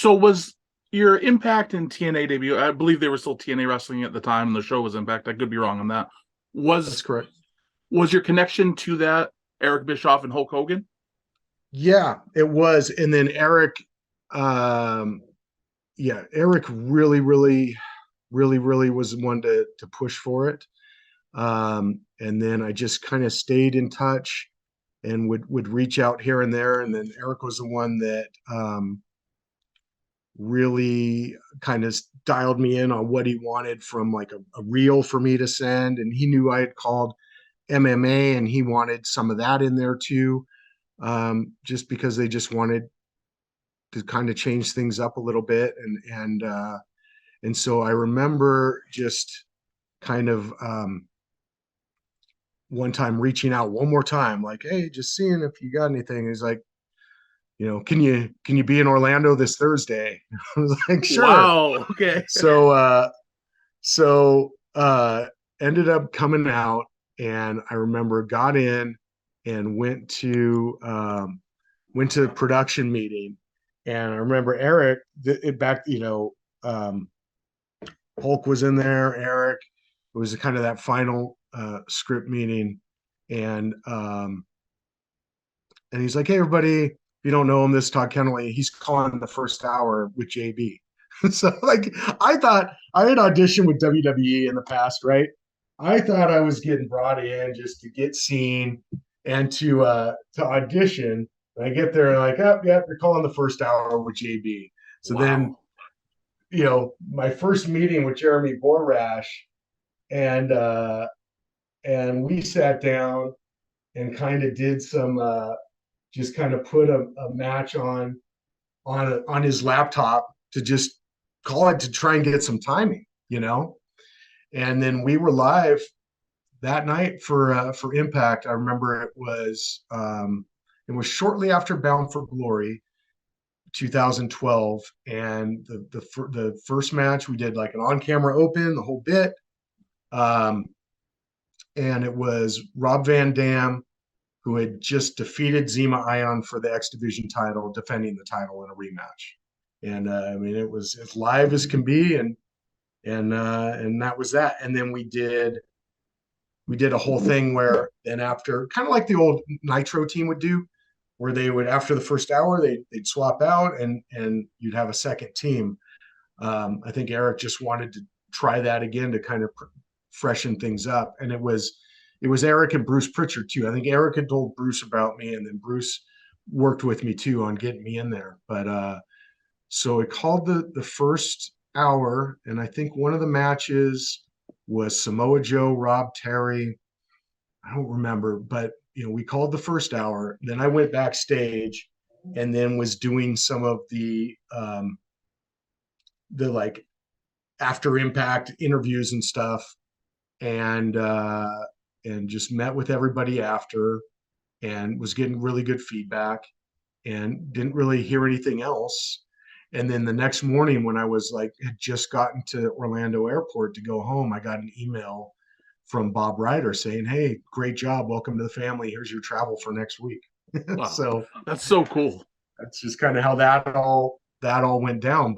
So was your Impact in TNA debut? I believe they were still TNA Wrestling at the time, and the show was Impact. I could be wrong on that. That's Was correct. was your connection to that Eric Bischoff and Hulk Hogan? Yeah, it was. And then Eric, um, yeah, Eric really was one to push for it. And then I just kind of stayed in touch and would reach out here and there. And then Eric was the one that really kind of dialed me in on what he wanted from like a reel for me to send. And he knew I had called MMA and he wanted some of that in there too, just because they just wanted to kind of change things up a little bit. And so I remember just kind of one time reaching out one more time, like, hey, just seeing if you got anything. He's like, can you be in Orlando this Thursday? I was like, sure. Wow. Okay. So so ended up coming out, and I remember got in and went to the production meeting, and I remember Eric back, Hulk was in there, Eric. It was kind of that final script meeting, and he's like, hey everybody, if you don't know him, this is Todd Keneley. He's calling the first hour with JB. So like I thought I had auditioned with WWE in the past, right? I thought I was getting brought in just to get seen and to audition. And I get there and like, oh yeah, you're calling the first hour with JB. So then, Wow. my first meeting with Jeremy Borash, and we sat down and kind of did some just kind of put a match on his laptop to just call it to try and get some timing. And then we were live that night for Impact. I remember it was shortly after Bound for Glory, 2012, and the first match we did like an on camera open, the whole bit, um, and it was Rob Van Dam, who had just defeated Zema Ion for the X Division title, defending the title in a rematch. And I mean, it was as live as can be, and that was that. And then we did a whole thing where then after, kind of like the old Nitro team would do, where they would, after the first hour, they'd swap out and you'd have a second team. I think Eric just wanted to try that again to kind of freshen things up, and it was Eric and Bruce Pritchard too. I think Eric had told Bruce about me, and then Bruce worked with me too on getting me in there. But so it called the first hour, and I think one of the matches was Samoa Joe, Rob Terry. I don't remember, but we called the first hour. Then I went backstage, and then was doing some of the like after Impact interviews and stuff, and just met with everybody after, and was getting really good feedback, and didn't really hear anything else. And then the next morning, when I was like had just gotten to Orlando Airport to go home, I got an email from Bob Ryder saying, hey, great job, welcome to the family, here's your travel for next week. Wow. So That's so cool. that's just kind of how that all went down.